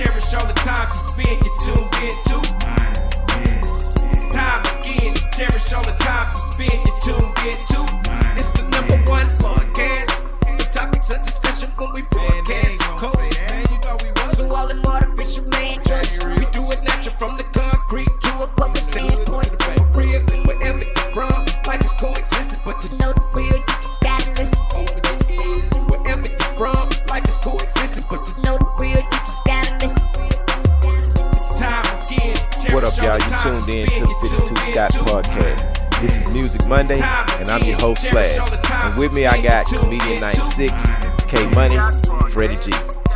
cherish all the time you spend. You tuned in to. It's time again to cherish all the time you spend. You tuned in to. It's the number one podcast. The topics of discussion when we broadcast. So all them artificial man jokes, we do it natural from the concrete to a public standpoint. Real, wherever you're from, life is coexisting, but to know the real, you just gotta listen. Wherever you're from, life is coexisting, but to know the real, you just gotta listen. It's time again. What up, y'all? You tuned in to the 52 Scott Podcast. This is Music Monday, and I'm your host, Slash. And with me, I got Comedian 96, K Money, Freddie G.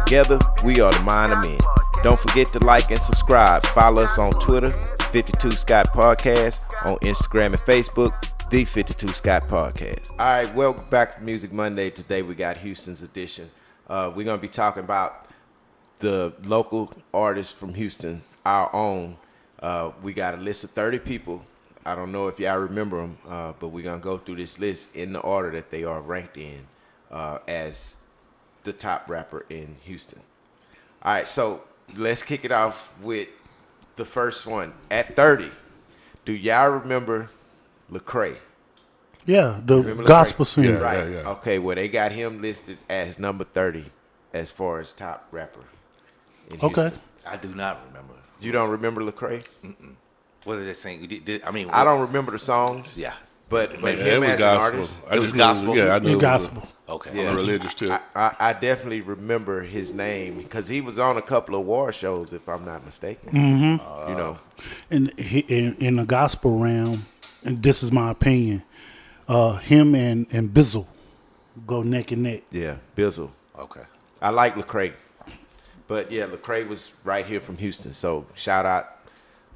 Together, we are the Mind of Men. Don't forget to like and subscribe. Follow us on Twitter, 52 Scott Podcast, on Instagram and Facebook, The 52 Scott Podcast. All right, welcome back to Music Monday. Today we got Houston's edition. We're going to be talking about the local artists from Houston, our own. We got a list of 30 people. I don't know if y'all remember them, but we're going to go through this list in the order that they are ranked in as the top rapper in Houston. All right, so let's kick it off with the first one. At 30, do y'all remember Lecrae? Yeah, the gospel singer. Right. Yeah. Okay, well, they got him listed as number 30 as far as top rapper in Okay. Houston. I do not remember. You don't remember Lecrae? What did they sing? I don't remember the songs. Yeah. But Yeah, him as an artist. It was gospel? Yeah, I knew Gospel. Okay. Yeah. I'm religious too. I definitely remember his name because he was on a couple of war shows, if I'm not mistaken. Mm-hmm. You know, In the gospel realm, and this is my opinion, him and Bizzle go neck and neck. yeah, Bizzle. Okay. I like Lecrae, but yeah, Lecrae was right here from Houston, so shout out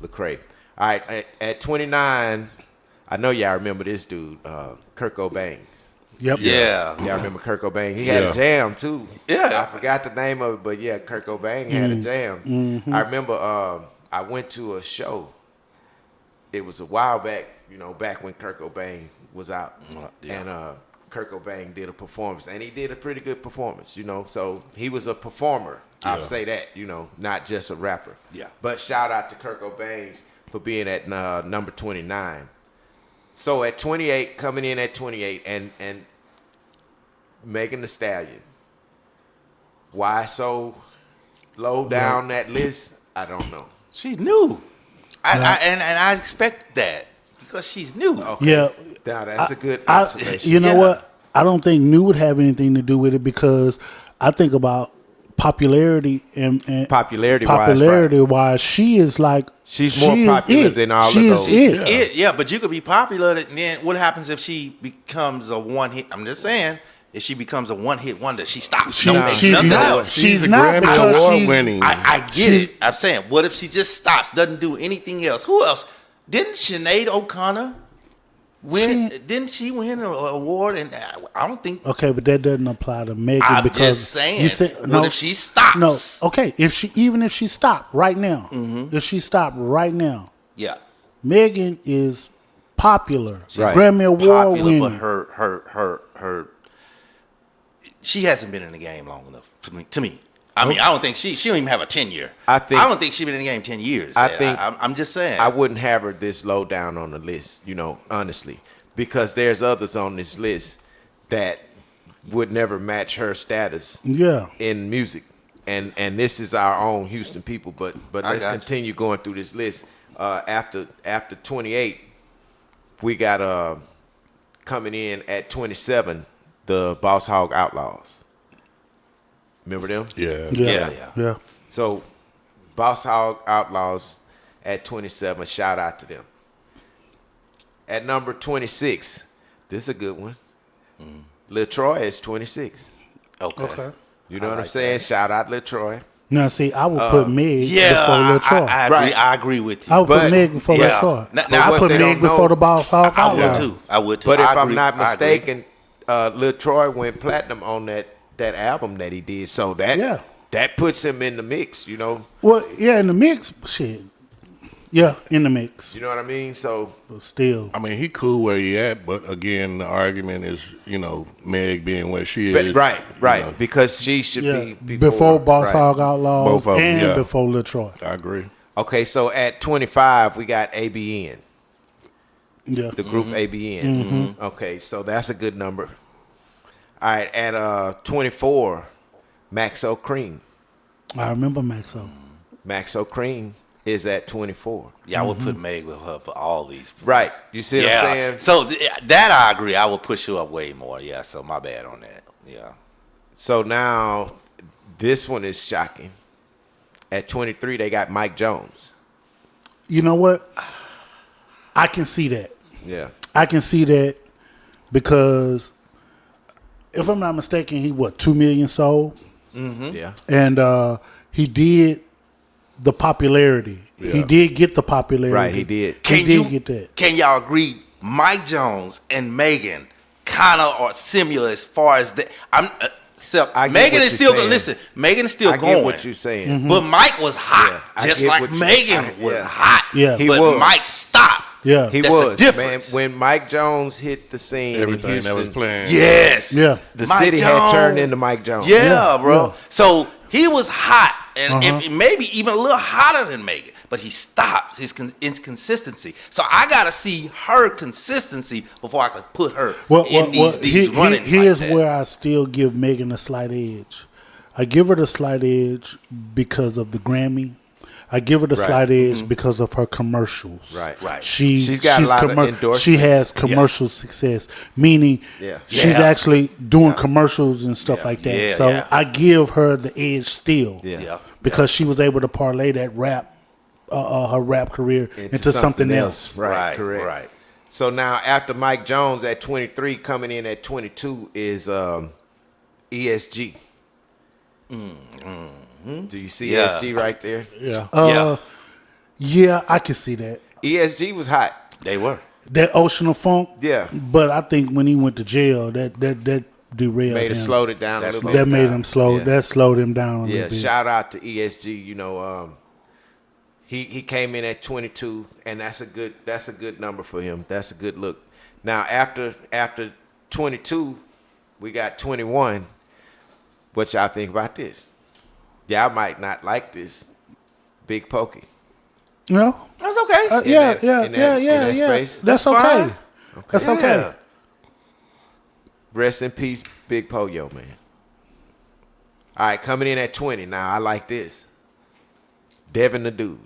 Lecrae. All right, at 29, I know y'all remember this dude, Kurt Cobain. Yep. Yeah. Y'all remember Kurt Cobain? He had a jam too. Yeah. I forgot the name of it, but yeah, Kurt Cobain had a jam. I remember I went to a show. It was a while back, you know, back when Kurt Cobain was out. Yeah. And Kurt Cobain did a performance, and he did a pretty good performance, you know. So he was a performer. I'll say that, you know, not just a rapper. Yeah. But shout out to Kurt Cobain for being at number 29. So at 28, coming in at 28, and Megan Thee Stallion. Why so low down that list? I don't know. She's new. I expect that because she's new. Okay. Yeah. Now that's a good observation. You know Yeah. what? I don't think new would have anything to do with it because I think about popularity and Popularity-wise, wise, she is like She's she more is popular it. than all she of is those. It. Yeah, but you could be popular, and then what happens if she becomes a one-hit? I'm just saying, if she becomes a one-hit wonder, she stops. She, Don't make she's nothing not. else. She's a not Grammy because Award she's winning. I get it. I'm saying, what if she just stops, doesn't do anything else? Who else? Didn't Sinead O'Connor win? Didn't she win an award? And I don't think. Okay, but that doesn't apply to Megan I'm because just saying. you said What if she stops? No, okay. Even if she stopped right now, if she stopped right now, Yeah. Megan is popular, Right. Grammy Award Popular, winning. but her. She hasn't been in the game long enough to me. I mean, I don't think she don't even have a 10-year. I don't think she's been in the game 10 years. I'm just saying. I wouldn't have her this low down on the list, you know, honestly, because there's others on this list that would never match her status Yeah. in music. And this is our own Houston people, but let's got you. continue going through this list. After 28, we got coming in at 27, the Boss Hog Outlaws. Remember them? Yeah. So Boss Hog Outlaws at 27, shout out to them. At number 26, this is a good one. Lil Troy is 26. Okay. You know what I'm saying? Shout out Lil Troy. Now, see, I would put Meg Yeah, before Lil Troy. I agree. Right. I agree with you. I would but- put Meg before yeah. Lil Troy. Now, I what put they Meg don't know- before the Boss Hog I would Outlaws. too. I would too. But if I I'm agree. not I agree. mistaken, Lil Troy went platinum on that album that he did. So that puts him in the mix, you know. Well, yeah, in the mix, shit. Yeah, in the mix. You know what I mean? So But still. I mean, he cool where he at, but again, the argument is, Meg being where she but, is. right, you know. because she should Yeah, be before Boss right. Hog Outlaws Both of 'em, and yeah. before Latroy. I agree. Okay, so at 25 we got ABN, Yeah. the group ABN. Okay, so that's a good number. All right, at 24, Maxo Cream. I remember Maxo. Maxo Cream is at 24. Yeah, I would put Meg with her for all these. Right, you see what I'm saying? So that I agree. I would push her up way more. Yeah. So my bad on that. Yeah. So now this one is shocking. At 23, they got Mike Jones. You know what? I can see that. Yeah. I can see that because if I'm not mistaken, he 2 million sold, Yeah. and he did the popularity. He Yeah. did get the popularity. Right, he did. He did get that. Can y'all agree? Mike Jones and Megan kind of are similar as far as the. Except I get Megan what is you're still saying. listen. Megan is still I going. get what you're saying. But Mike was hot, Yeah, I just get like what you- Megan was yeah. hot. Yeah. He but was. Mike stopped. Yeah. He That's the was, difference. man. When Mike Jones hit the scene Everything in Houston, that was playing. Yes. Yeah. the Mike city had Jones. turned into Mike Jones. Yeah, bro. yeah. So he was hot, and if, maybe even a little hotter than Megan, but he stopped his inconsistency. So I gotta see her consistency before I could put her in these runnings. Here's like that. where I still give Megan a slight edge. I give her the slight edge because of the Grammy. I give her the Right. slight edge because of her commercials. Right. She's got a lot of endorsements. She has commercial success, meaning Yeah. she's Yeah. actually doing commercials and stuff like that. Yeah, so yeah. I give her the edge still, Yeah. because she was able to parlay that rap, her rap career into something else. Right, correct. Right. So now after Mike Jones at 23, coming in at 22 is ESG. Do you see Yeah. ESG right there? Yeah. Yeah, I can see that. ESG was hot. They were. That Ocean of Funk. Yeah. But I think when he went to jail, that derailed Made it him. slowed it down a That little slowed bit. That made down. him slow. Yeah. That slowed him down a Yeah, little bit. shout out to ESG. You know, he came in at 22, and that's a good number for him. That's a good look. Now after 22, we got 21. What y'all think about this? Y'all might not like this. Big Pokey. No. That's okay. Yeah. in that space? That's That's okay. fine. That's Yeah. okay. Rest in peace, Big Poyo, man. All right, coming in at 20. Now I like this. Devin the Dude.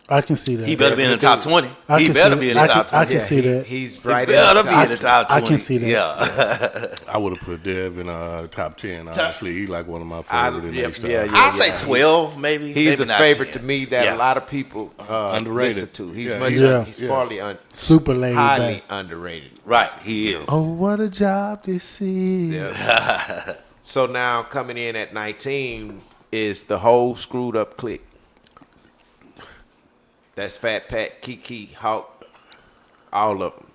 I can see that. He better be in the top 20. I He can better see be in that. the top 20. I can see that. He's He right better at be in the top 20. I can see that. Yeah. I would have put Dev in top 10. Honestly, he like one of my I- favorite in yeah, H-Town. yeah, yeah. I'll say 12, maybe. He's maybe a not favorite 10. to me that Yeah. a lot of people Underrated. listen to. He's Yeah, much. yeah. He's Yeah. fairly Super laid highly back. underrated. Right, he is. Oh, what a job this is. Yeah. So now coming in at 19 is the whole screwed up clique. That's Fat Pat, Kiki, Hawk, all of them.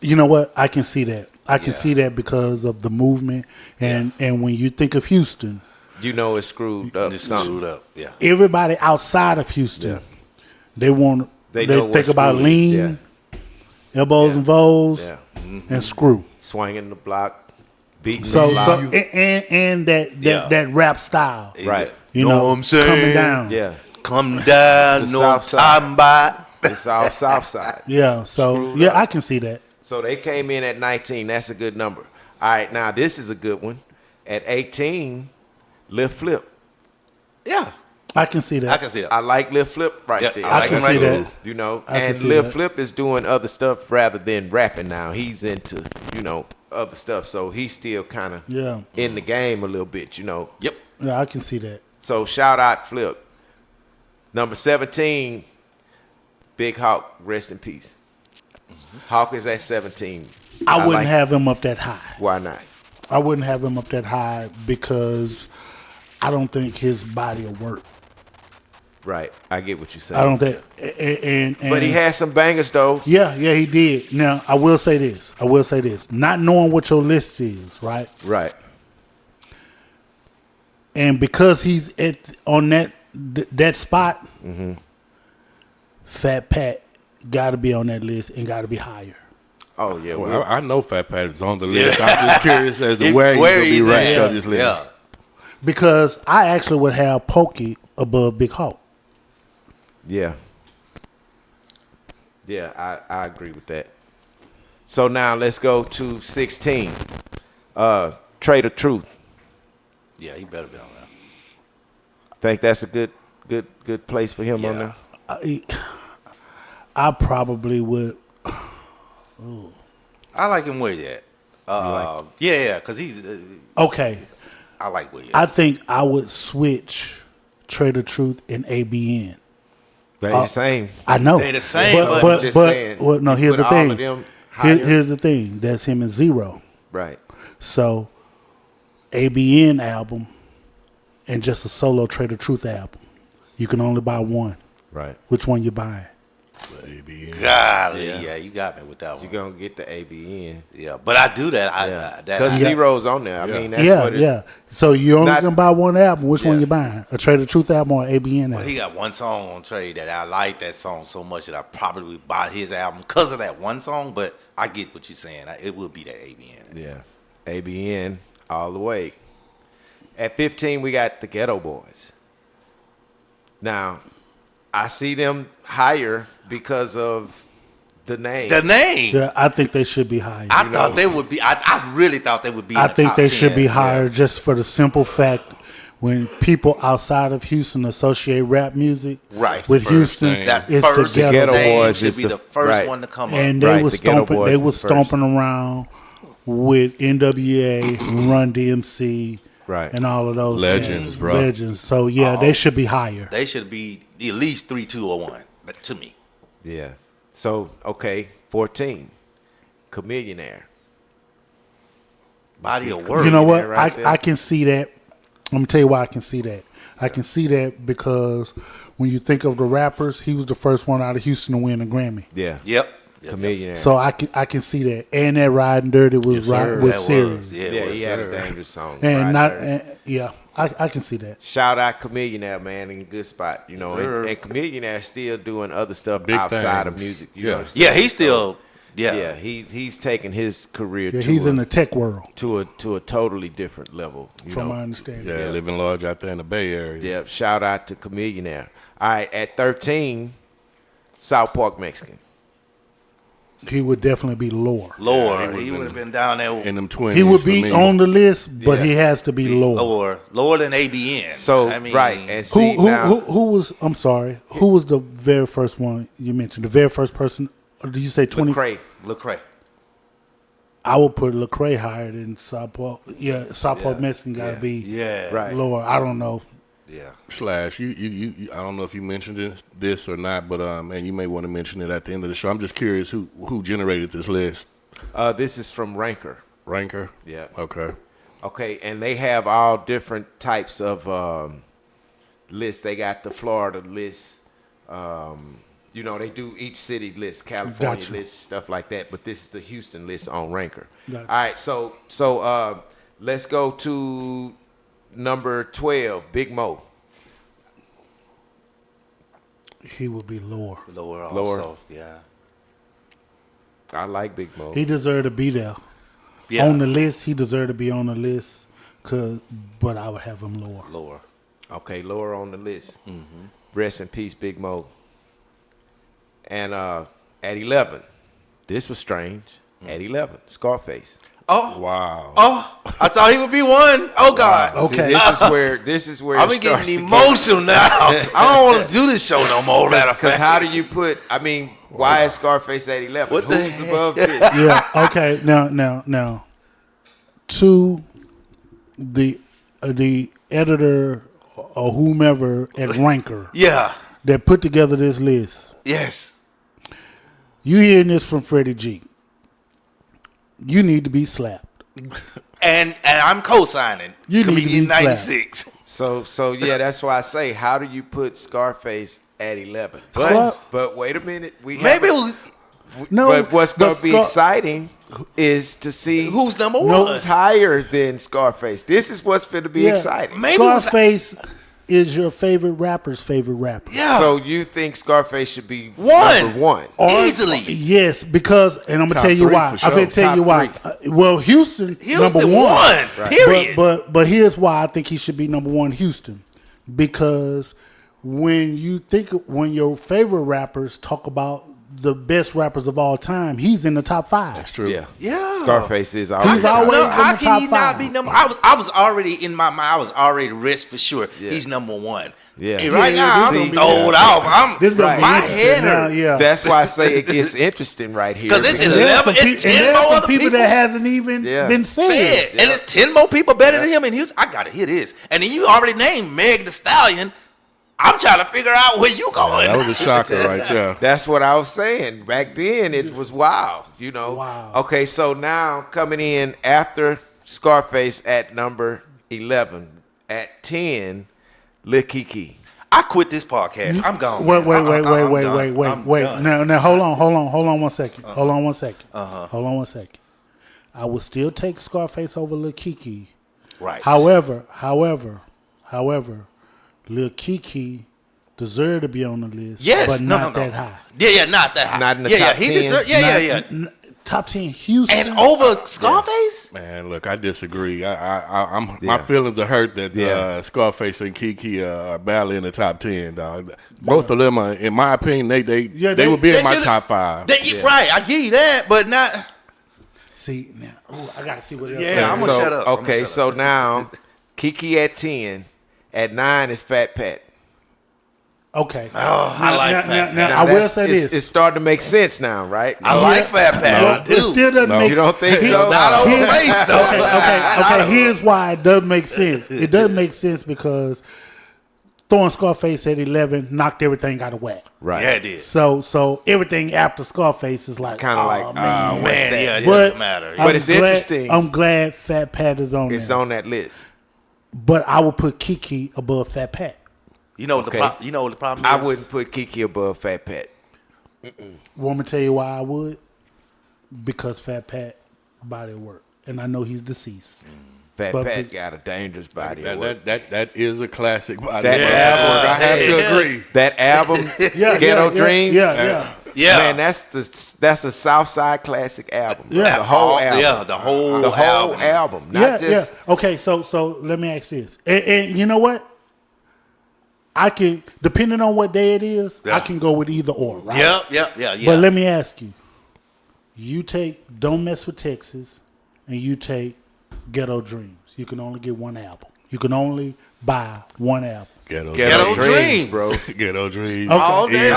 You know what? I can see that. I can Yeah. see that because of the movement. And when you think of Houston, You know it's screwed up. Just something. screwed up. Yeah. everybody outside of Houston, Yeah. they want They they know what think about screw is, lean, elbows and voles, Yeah. and screw. Swinging the block, beating So the block. and that Yeah. that rap style, Right. you Know know, what I'm saying? coming down. Yeah. Come down, The no South Side. time by. It's all South Side. Yeah. So Screwed yeah, up. I can see that. So they came in at 19. That's a good number. All right, now this is a good one. At 18, Lil Flip. Yeah, I can see that. I can see that. I like Lil Flip right Yeah, there. I like can him right see there. that. You know, I can and see Lil that. Flip is doing other stuff rather than rapping now. He's into, other stuff. So he's still kind of Yeah. in the game a little bit, Yep. Yeah, I can see that. So shout out Flip. Number 17, Big Hawk, rest in peace. Hawk is at 17. I wouldn't like- have him up that high. Why not? I wouldn't have him up that high because I don't think his body will work. Right. I get what you're saying. I don't think. And But he had some bangers though. Yeah, he did. Now I will say this. Not knowing what your list is, right? Right. And because he's on that spot, Fat Pat got to be on that list and got to be higher. Oh yeah, Well, I know Fat Pat is on the list. I'm just curious as to where he's Where going to be he's ranked at. on this list. Because I actually would have Pokey above Big Hawk. yeah. I agree with that. So now let's go to 16. Trade of Truth. Yeah, he better be on that. Think that's a good place for him on there. I probably would. I like him where he's at. Yeah, because he's. Okay. I like where he's I at. think I would switch Trade of Truth and ABN. They ain't the same. I know. They the same, but- I'm just saying, well, no, you here's put the all thing. of them higher. Here's the thing. That's him and Zero. Right. So, ABN album and just a solo Trade of Truth album. You can only buy one. Right. Which one you buying? Golly, yeah, you got me with that You're one. gonna get the ABN. Yeah, but I do that. Yeah. That Because I- Zero's on there. I mean, that's Yeah, what it, yeah. So you only Not- can buy one album. Which one Yeah. you buying? A Trade of Truth album or ABN Well, album? he got one song on Trade that I like that song so much that I probably would buy his album because of that one song. But I get what you're saying. It will be that ABN. Yeah. ABN all the way. At 15, we got the Ghetto Boys. Now, I see them higher because of the name. The name. Yeah, I think they should be higher. I thought they would be. I really thought they would be. I in the think top they 10. should be Yeah. higher just for the simple fact when people outside of Houston associate rap music Right. with The first Houston, thing. That it's first the Ghetto, Ghetto name Boys should is be the- the first right. one to come and up. they Right, was the Ghetto stomping. Boys They is was first. stomping around with NWA, Run DMC, Right. and all of those Legends, cats. bro. Legends. So yeah, they should be higher. They should be at least 3, 2, or 1. But to me, Yeah. So, okay, 14. Chameleonaire. body of work. You know what? there, right there. I can see that. Let me tell you why I can see that. I can see that because when you think of the rappers, he was the first one out of Houston to win a Grammy. Yeah. Yep. Chameleonaire. So I can see that. And that Riding Dirty was Yes, sir. with That Sirius. was. Yeah, yeah, it was. he had a dangerous song. And Right not there. yeah, I can see that. Shout out Chameleonaire, man, in a good spot. You know, and Chameleonaire still doing other stuff Big outside of things. music. You Yeah. know what I'm saying? Yeah, he's still. Yeah. Yeah, he's taking his career Yeah, to he's a, in the tech world, to a totally different level. You from know? my understanding. Yeah, living large out there in the Bay Area. Yeah, shout out to Chameleonaire. All right, at 13, South Park Mexican. He would definitely be lower. Lord, Yeah, he would have been down there. In them 20s. He would for be me. on the list, but Yeah. he has to be lower. Lower than ABN. So I mean, right, and see Who now, who was? I'm sorry. Who was the very first one you mentioned? The very first person? Or did you say 20? Lecrae. Lecrae. I would put Lecrae higher than South Park. Yeah, South Park Mexican got to be Yeah. Right. lower. I don't know. Yeah. Slash, you I don't know if you mentioned this or not, but and you may want to mention it at the end of the show. I'm just curious who generated this list. This is from Ranker. Ranker? Yeah. Okay. Okay, and they have all different types of lists. They got the Florida list. You know, they do each city list, California Gotcha. list, stuff like that. But this is the Houston list on Ranker. Gotcha. All right, so let's go to number 12, Big Mo. He would be lower. Lower also. Lower. Yeah. I like Big Mo. He deserved to be there. Yeah. On the list, he deserved to be on the list. But I would have him lower. Lower. Okay, lower on the list. Mm-hmm. Rest in peace, Big Mo. And at 11, this was strange. At 11, Scarface. Oh. Wow. Oh. I thought he would be 1. Oh God. Okay. See, this is where I'm it starts getting to get- emotional now. I don't want to do this show no more. Matter of Because fact. how do you put? I mean, why is Scarface at 11? What the Who's heck? above this? Yeah. Okay. Now. To the editor or whomever at Ranker Yeah. that put together this list. Yes. You hearing this from Freddie G? You need to be slapped. And I'm co-signing. You need to Comedian be slapped. 96. So yeah, that's why I say, how do you put Scarface at 11? Scar- But wait a minute, we Maybe haven't- No. But what's going to be Scar- exciting is to see who's number who's 1. higher than Scarface. This is what's going to be Yeah. exciting. Maybe it was- Scarface is your favorite rapper's favorite rapper. Yeah. So you think Scarface should be One. number one? Easily. Yes, because, and I'm gonna Top tell you three why. for sure. I'm gonna tell you why. Top Well, Houston number one. won. Period. But here's why I think he should be number one. Houston, because when your favorite rappers talk about the best rappers of all time, he's in the top 5. That's true. Yeah. Yeah. Scarface is He's always. always No, in how the can top he not 5. be number? I was already in my mind. I was already risk for sure. Yeah. He's number one. Yeah. And right Yeah, now this I'm gonna be- throwed off. I'm This is gonna be my interesting head now, hurt. yeah. That's why I say it gets interesting right here. Because it's And because- there's some 11, it's 10 more other people that hasn't even Yeah. been said. Said. And it's 10 more people better than him. And I gotta hear this. And then you already named Meg the Stallion. I'm trying to figure out where you going. That was a shocker right there. That's what I was saying. Back then, it was wild, you know. Wow. Okay, so now coming in after Scarface at number 11, at 10, Lil Keke. I quit this podcast. I'm gone. Wait, I'm done. wait. I'm done. Now, hold on 1 second. Hold on 1 second. Hold on 1 second. I would still take Scarface over Lil Keke. Right. However, Lil Keke deserved to be on the list, Yes, but no, not no. that high. Yeah, not that high. Not in the yeah, top he 10. deserved. Yeah. Top 10 Houston. And over Scarface? Man, look, I disagree. I'm my feelings are hurt that Scarface and Keke are barely in the top 10, dog. Both of them are, in my opinion, they would be in my should've- top 5. Right, I give you that, but not. See, now, I got to see what else. Yeah, I'm So, gonna shut up. I'm Okay, gonna shut so up. now Keke at 10, at 9 is Fat Pat. Okay. Oh, I like Fat Pat. Now, Now I will that's- say it's- this. It's starting to make sense now, right? I like Fat Pat. Well, I it do. still doesn't No. make You don't think he- so? Not on the Here's- face, though. Okay. Here's why it does make sense. It does make sense because throwing Scarface at 11 knocked everything out of whack. Right. Yeah, it did. So everything after Scarface is like Kind of like, man. what's Man, that? yeah, it But doesn't matter. But it's interesting. I'm glad Fat Pat is on It's there. on that list. But I would put Keke above Fat Pat. You know what Okay. you know what the problem is? I wouldn't put Keke above Fat Pat. Want me to tell you why I would? Because Fat Pat body work, and I know he's deceased. Fat But- Pat got a dangerous body of work. That is a classic body. That of album, work. I have it to is. agree. That album, Ghetto Dreams. Yeah. Yeah. Man, that's a Southside classic album. bro. Yeah. The whole album. Yeah, the whole album. Not just Okay, so let me ask this, and you know what? I can, depending on what day it is, Yeah. I can go with either or. Right? Yeah. But let me ask you: you take "Don't Mess with Texas" and you take "Ghetto Dreams." You can only get one album. You can only buy one album. Ghetto Dreams. bro. Ghetto Dreams. Okay. All day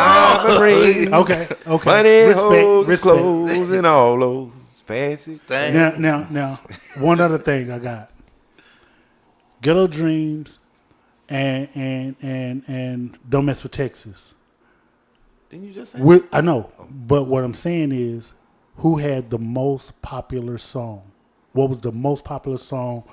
Dreams. long. Okay. Money, hoes, Respect. clothes, and all those fancy things. Dang. Now, one other thing I got: Ghetto Dreams and Don't Mess with Texas. Didn't you just say? I know, but what I'm saying is, who had the most popular song? What was the most popular song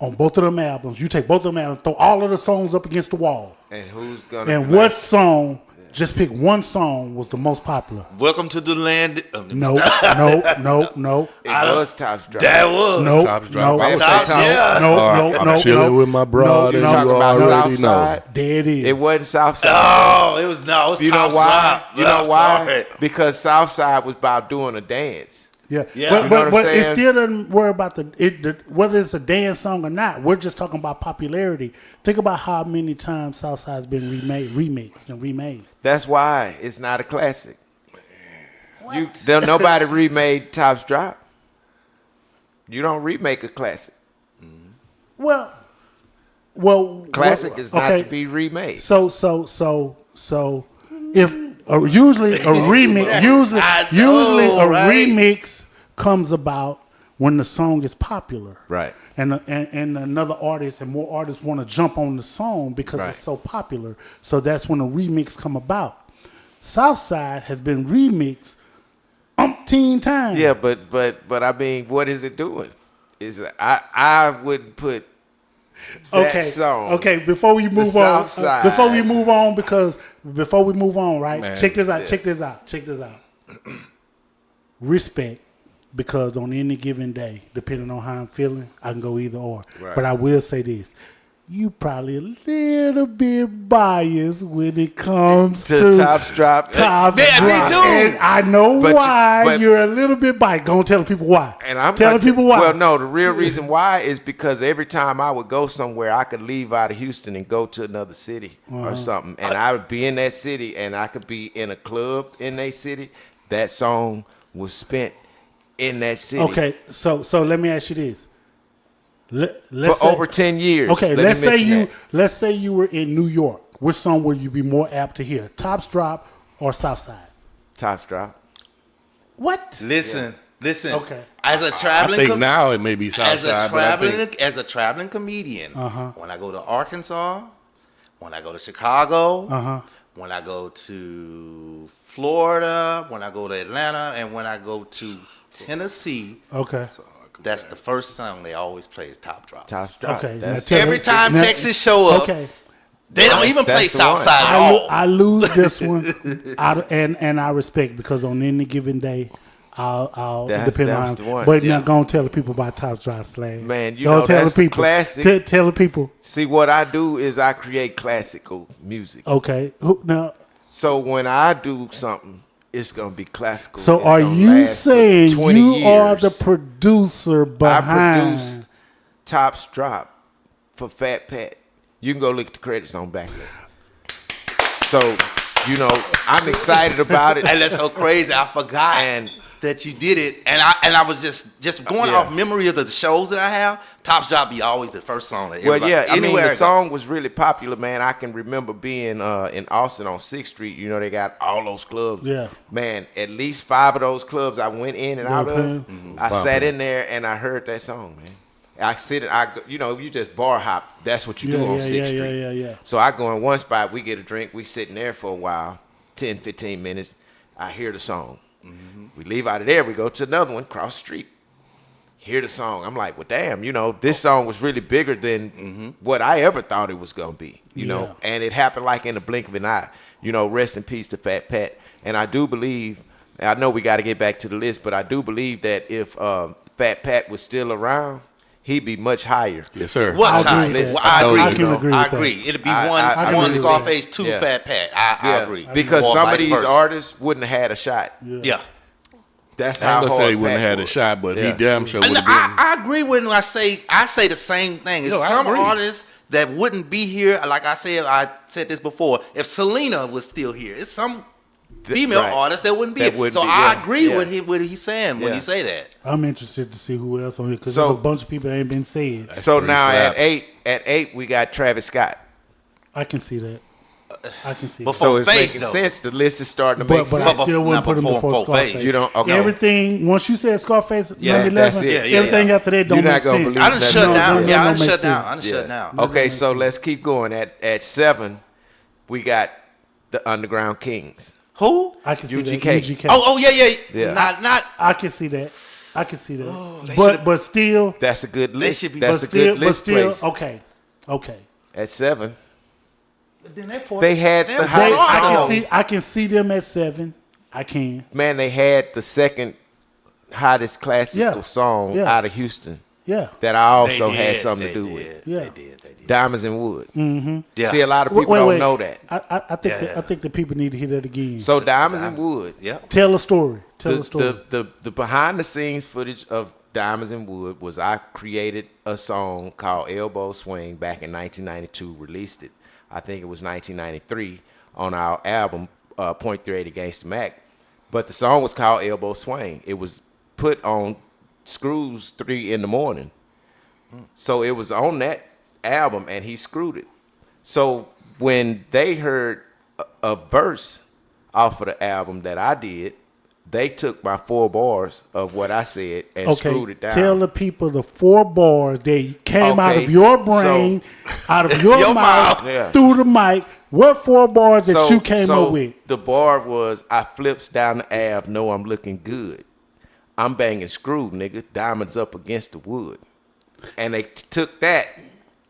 on both of them albums? You take both of them albums, throw all of the songs up against the wall, And who's gonna? and what song? Just pick one song was the most popular. Welcome to the land. No. It was Tops Drive. That was. No, Tops Drive. no, I would say Top, Tops. yeah. I'm chilling with my broad, and Talking you about already know. Southside. There it is. It wasn't Southside. Oh, it was It was You know Tops why? Drive. You know I'm why? sorry. Because Southside was about doing a dance. Yeah, Yeah. but, You know but, what I'm but it saying? still doesn't worry about whether it's a dance song or not. We're just talking about popularity. Think about how many times Southside's been remixed and remade. That's why it's not a classic. Nobody remade Tops Drop. You don't remake a classic. Well, Classic is not okay. to be remade. So if usually a remix, I know, usually a right? remix comes about when the song is popular, Right. And another artist and more artists want to jump on the song because Right. it's so popular. So that's when a remix come about. Southside has been remixed umpteen times. Yeah, but I mean, what is it doing? I wouldn't put that song. Okay, before we move on, Southside. before we move on, right? Man. Check this out. Respect, because on any given day, depending on how I'm feeling, I can go either or. Right. But I will say this: you probably a little bit biased when it comes to Tops Drop. Tops Me Drop. too. And I know But why you- you're a little bit biased. Go and tell the people why. And I'm telling not people why. Well, no, the real reason why is because every time I would go somewhere, I could leave out of Houston and go to another city or something, and I would be in that city, and I could be in a club in that city. That song was spent in that city. Okay, so let me ask you this. Let's For say, over 10 years. Okay, Let me mention that. let's say you were in New York. Which song would you be more apt to hear? Tops Drop or Southside? Tops Drop. What? Listen. Okay. As a I traveling think now it may be as Southside, a but I think traveling as a traveling comedian, when I go to Arkansas, when I go to Chicago, when I go to Florida, when I go to Atlanta, and when I go to Tennessee, Okay. that's the first song they always play is Top Drop. Tops Drop. Okay. That's- now tell Every me- time now- Texas show up, Okay. they don't even play that's the one. Southside at all. I lose this one, and I respect because on any given day, I'll depend That's on. the one. But Yeah. now go and tell the people about Tops Drop Slang. Man, you Go know, tell that's the people. classic. Tell the people. See, what I do is I create classical music. Okay. Now, So when I do something, it's gonna be classical. so It's are gonna you last for saying 20 you are the years. producer I behind? produced Tops Drop for Fat Pat. You can go look at the credits on back there. So, you know, I'm excited about it. And that's so crazy. I forgot And- that you did it, and I was just going Yeah. off memory of the shows that I have. Tops Drop be always the first song that Well, everybody, yeah, I mean, anywhere the I go. song was really popular, man. I can remember being in Austin on 6th Street. You know, they got all those clubs. Yeah. Man, at least 5 of those clubs I went in and out of. paying? I sat in there and I heard that song, man. You just bar hop. That's what you do on 6th Street. Yeah. So I go in one spot, we get a drink, we sitting there for a while, 10, 15 minutes. I hear the song. We leave out of there, we go to another one, cross the street. Hear the song. I'm like, well, damn, you know, this song was really bigger than what I ever thought it was going to be, you know. And it happened like in the blink of an eye. You know, rest in peace to Fat Pat. And I do believe, I know we got to get back to the list, but I do believe that if Fat Pat was still around, he'd be much higher. yes, sir. What I time? agree with Well, that. I agree. I can agree with I that. agree. It'd be I one agree one with Scarface, that. two Yeah. Fat Pat. I agree. Because Or some of vice these versa. artists wouldn't have had a shot. Yeah. That's I how ain't gonna hard say he wouldn't Pat have had a was. shot, but Yeah. he damn sure would And have been. I agree when I say the same thing. It's No, I some agree. artists that wouldn't be here. Like I said this before. If Selena was still here, it's some female right. artists that wouldn't be That here. wouldn't So be, I yeah, agree yeah. with him. What he's saying when Yeah. you say that. I'm interested to see who else on here because So- there's a bunch of people that ain't been said. So pretty now slap. at eight, we got Travis Scott. I can see that. I can see Before- that. So it's Face, making though. sense. The list is starting to make But I sense. But still wouldn't not put him before before Face. Scarface. You don't- okay. Everything, once you said Scarface, Yeah, number that's 11, it. everything after that don't You're not make gonna sense. believe I done that. shut No, down. no, Yeah, I no, done makes shut down. I sense. done shut down. Okay, so let's keep going. At 7, we got the Underground Kings. Who? I can see UGK. that. UGK. Oh, yeah. Yeah. Not. I can see that. I can see that. they but should've- but still, That's a good list. should be- That's but a good still, but list still, place. okay. At 7, Then they poured- they had they're the They, highest poured I on. can song. see. I can see them at 7. I can. Man, they had the second hottest classical Yeah. song Yeah. out of Houston Yeah. that I They also had did, something they to do did, with. Yeah. They did. Diamonds and Wood. Yeah. See, a lot of people don't know that. I think Yeah. I think the people need to hear that again. So Diamonds and Wood. Yep. Tell a story. Tell a story. The behind the scenes footage of Diamonds and Wood was I created a song called Elbow Swing back in 1992, released it. I think it was 1993 on our album .38 Against the Mac. But the song was called Elbow Swing. It was put on Screw's 3 in the morning. So it was on that album and he screwed it. So when they heard a verse off of the album that I did, they took my 4 bars of what I said and screwed it down. Tell the people the 4 bars that came out Okay, of your brain, out of your Your mouth, mouth. Yeah. through the mic. What 4 bars that you came up with? The bar was, I flips down the Ave, know I'm looking good. I'm banging screw, nigga. Diamonds up against the wood. And they took that,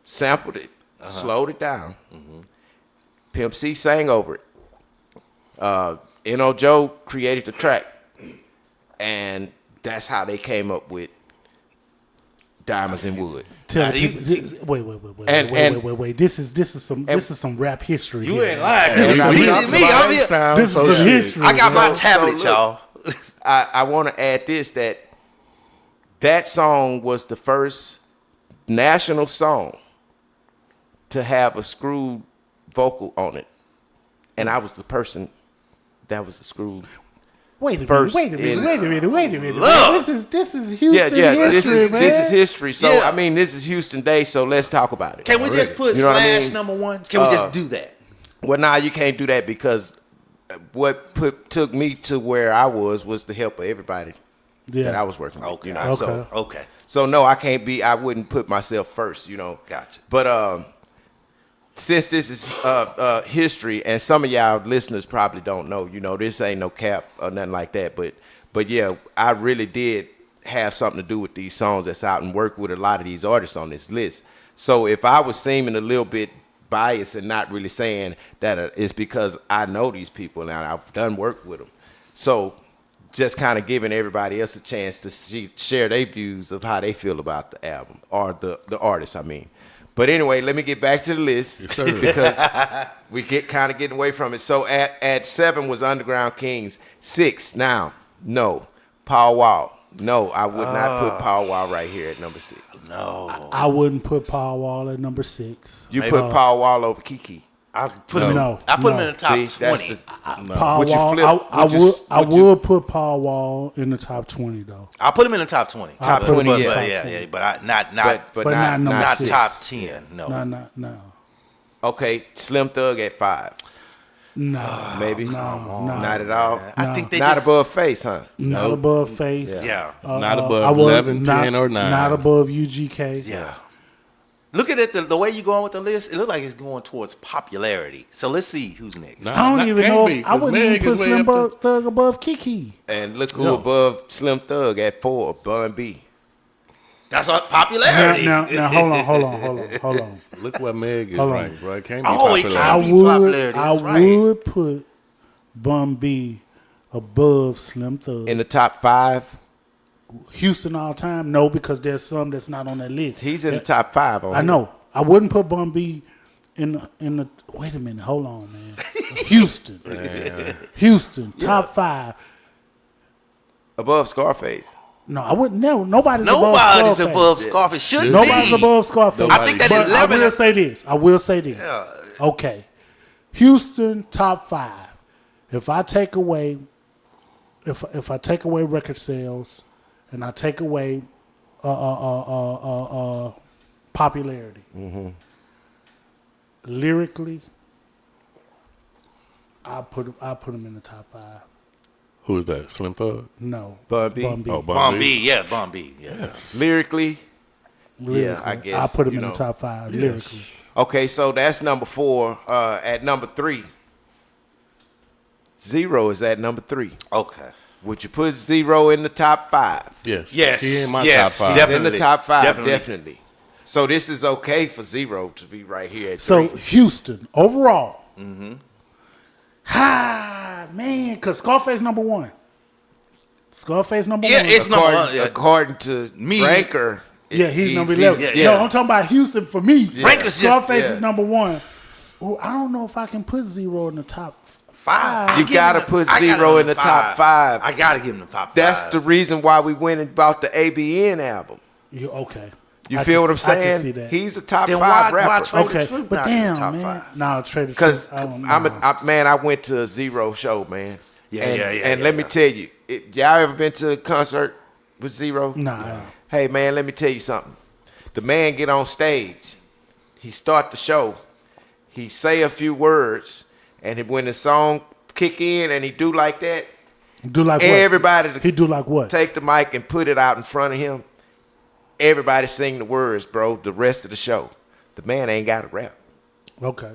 sampled it, slowed it down. Pimp C sang over it. N.O. Joe created the track. And that's how they came up with Diamonds in Wood. Tell Nah, the you- people, wait. This is some rap history. You here. ain't lying. Hey, You we teaching talking me. about I'm here. H-Town, This is so some shit. history. I got my So tablet, look, y'all. I want to add this, that song was the first national song to have a screwed vocal on it. And I was the person that was the screwed. Wait a First minute. Look. This is Houston Yeah, history, this man. is history. So Yeah. I mean, this is Houston Day, so let's talk about it. Can we just put You know what I slash mean? number one? Can we just do that? Well, nah, you can't do that because what took me to where I was the help of everybody Yeah. that I was working with. Okay. You know? Okay. So no, I wouldn't put myself first, you know. Gotcha. But since this is history, and some of y'all listeners probably don't know, you know, this ain't no cap or nothing like that. But yeah, I really did have something to do with these songs that's out and work with a lot of these artists on this list. So if I was seeming a little bit biased and not really saying that it's because I know these people and I've done work with them. So just kind of giving everybody else a chance to share their views of how they feel about the album or the artist, I mean. But anyway, let me get back to the list because we getting away from it. So at 7 was Underground Kings. 6 now, no. Paul Wall. No, I would not put Paul Wall right here at number 6. No. I wouldn't put Paul Wall at number 6. You put Paul Wall over Kiki. I put him. No. I put him in the top See, that's 20. Paul Would you Wall. flip- I would you- would put Paul Wall in the top 20 though. I'll put him in the top 20. Top But- 20, but, yeah. But, yeah. But not But not number not 6. top 10. No. No. Okay, Slim Thug at 5. No. Maybe? No. Not at all. I think they Not just, above Face, huh? Not above Face. Yeah. Not above I would- 11, 10, or 9. Not above UGK. Yeah. Looking at the way you're going with the list, it looks like it's going towards popularity. So let's see who's next. Nah. I don't That even can't know. be, I 'cause wouldn't even Meg put is way Slim up there. Thug above Kiki. And look who No. above Slim Thug at 4, Bun B. That's what popularity. Now, hold on. Look where Meg is Hold on. ranked, bro. It can't be Oh, it popular. can't I be would, popularity, I that's right. would put Bun B above Slim Thug. In the top 5, Houston all time? No, because there's some that's not on that list. he's in the top 5. I know. I wouldn't put Bun B in the. Wait a minute. Hold on, man. Houston. Houston. Top 5. Above Scarface. No, I wouldn't. No, nobody's Nobody's above above Scarface. Scarface. Shouldn't Nobody's be. above Scarface. I think that But 11 I will say this. Okay. Houston top 5. If I take away record sales and I take away popularity, lyrically, I put him in the top 5. Who is that? Slim Thug? No, Bun B? Oh, Bun B. Yeah, Bun B. Yeah. Lyrically. lyrically, I guess, I put him you in know. the top 5 lyrically. Okay, so that's number 4. At number 3, Zero is at number 3. Okay. Would you put Zero in the top 5? Yes. Yes. He in my Yes, top 5. He's in the Definitely. top 5, Definitely. definitely. So this is okay for Zero to be right here at So 3. Houston overall, man, because Scarface number 1. Scarface number Yeah, 1. it's number according, one. Yeah. according to Me. Ranker, Yeah, he's number he's- 11. yeah. No, I'm talking about Houston for me. Ranker's just- Scarface yeah. is number 1. Ooh, I don't know if I can put Zero in the top 5. You gotta put Zero in the top 5. I gotta give him the top 5. That's the reason why we went and bought the ABN album. Okay. You I feel can- what I'm I saying? can see that. He's a top Then 5 why rapper. Trader Okay, Swift but not in the damn, top man. 5? No, Trader Because Swift, I don't know. I went to a Zero show, man. Yeah, and, yeah, And yeah, let me yeah. tell you, y'all ever been to a concert with Zero? Nah. Hey, man, let me tell you something. The man get on stage. He start the show. He say a few words. And when the song kick in and he do like that, Do like what? everybody He do like what? take the mic and put it out in front of him. Everybody sing the words, bro, the rest of the show. The man ain't got to rap. Okay.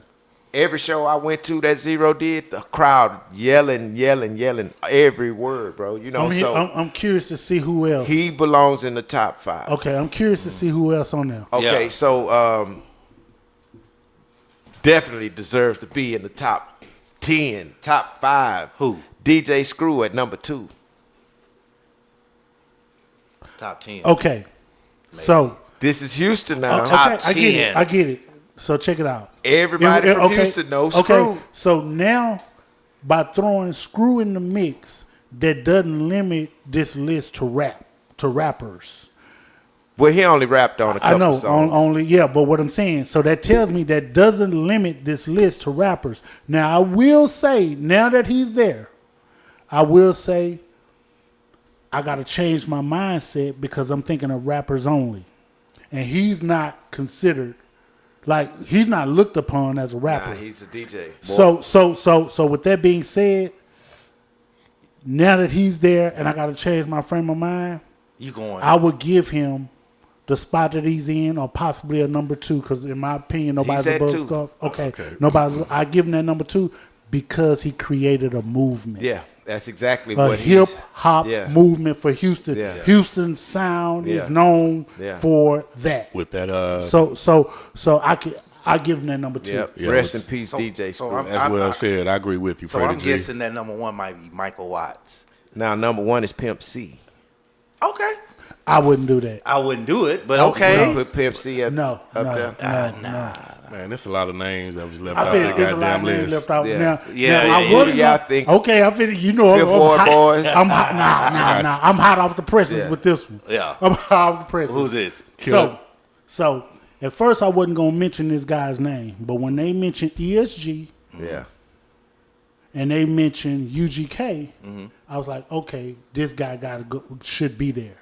Every show I went to that Zero did, the crowd yelling every word, bro. You know, I'm curious to see who else. he belongs in the top 5. Okay, I'm curious to see who else on there. Okay, Yeah. so definitely deserves to be in the top 10, top 5. Who? DJ Screw at number 2. Top 10. Okay. So this is Houston now. Top I 10. get it. So check it out. Everybody from Houston knows Screw. Okay, so now by throwing Screw in the mix, that doesn't limit this list to rappers. Well, he only rapped on a couple I know, songs. only, but what I'm saying, so that tells me that doesn't limit this list to rappers. Now, I will say, now that he's there, I will say I got to change my mindset because I'm thinking of rappers only. And he's not considered, like, he's not looked upon as a rapper. Nah, he's a DJ. So with that being said, now that he's there and I got to change my frame of mind, I would give him the spot that he's in, or possibly a number 2, because in my opinion, nobody's above Scarf. Okay. I give him that number 2 because he created a movement. Yeah, that's exactly a what hip hop movement for Houston. Yeah. Houston's sound is known for that. With that, so I give him that number 2. Yep. Rest in peace, DJ. As well said. I agree with you, Freddie I'm guessing that number 1 might be Michael Watts. Now, number 1 is Pimp C. Okay. I wouldn't do that. I wouldn't do it, but okay. Put Pimp C up there. No. Man, there's a lot of names that was left I out feel of the there's a lot goddamn of names list. left out. Yeah. Now I would think. Okay, I feel Fifth Ward Boys. I'm hot. Nah. I'm hot off the presses with this one. Yeah. I'm hot off the presses. Who's this? So at first I wasn't gonna mention this guy's name, but when they mentioned ESG, and they mentioned UGK, I was like, okay, this guy should be there.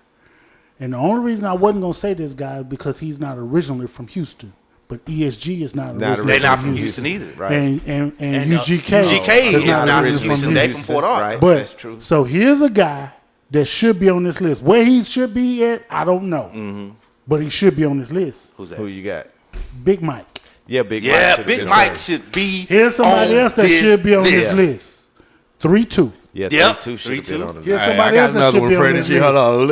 And the only reason I wasn't gonna say this guy is because he's not originally from Houston, but ESG is not originally. They're not from Houston either, right? And UGK is not originally from Houston. They from Port Arthur, right? But that's true. So here's a guy that should be on this list. Where he should be at, I don't know, but he should be on this list. Who's that? Who you got? Big Mike. Yeah, Big Mike. Big Mike should be. Here's somebody else that should be on this list. 3-2. Yeah, 3-2 should have been on the list. Here's somebody else that should be on this list. Hold on.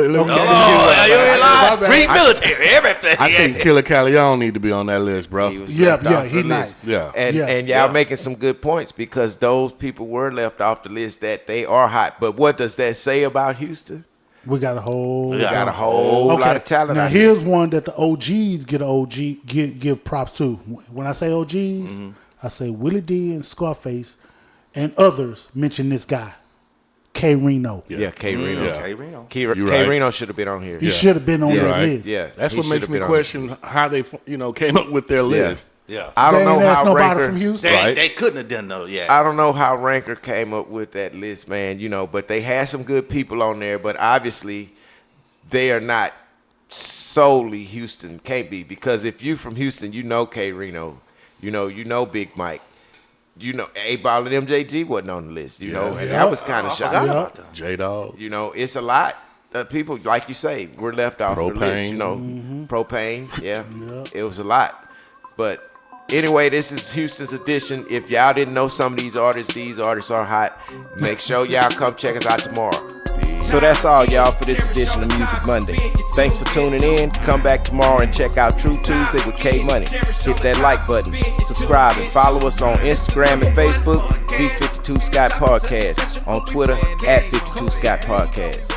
Street military, everything. I think Killer Calion need to be on that list, bro. He nice. Yeah. And y'all making some good points because those people were left off the list that they are hot. But what does that say about Houston? We got a whole lot of talent. Now here's one that the OGs give props to. When I say OGs, I say Willie D and Scarface and others mention this guy, K Reno. Yeah, K Reno. K right. Reno should have been on here. He should have been on that list. Yeah, that's what makes me question how they came up with their list. Yeah, I don't know how nobody Ranker from Houston. They couldn't have done no. Yeah, I don't know how Ranker came up with that list, man. But they had some good people on there. But obviously, they are not solely Houston. Can't be, because if you from Houston, you know K Reno, you know Big Mike, A-Ball and MJG wasn't on the list. And that was kind of shocking. J-Dog. It's a lot of people, like you say, were left off the list. Propane. Yeah, it was a lot, but. Anyway, this is Houston's edition. If y'all didn't know some of these artists are hot. Make sure y'all come check us out tomorrow. So that's all, y'all, for this edition of Music Monday. Thanks for tuning in. Come back tomorrow and check out True Tuesday with K Money. Hit that like button, subscribe, and follow us on Instagram and Facebook, The 52 Scott Podcast. On Twitter, @52 Scott Podcast.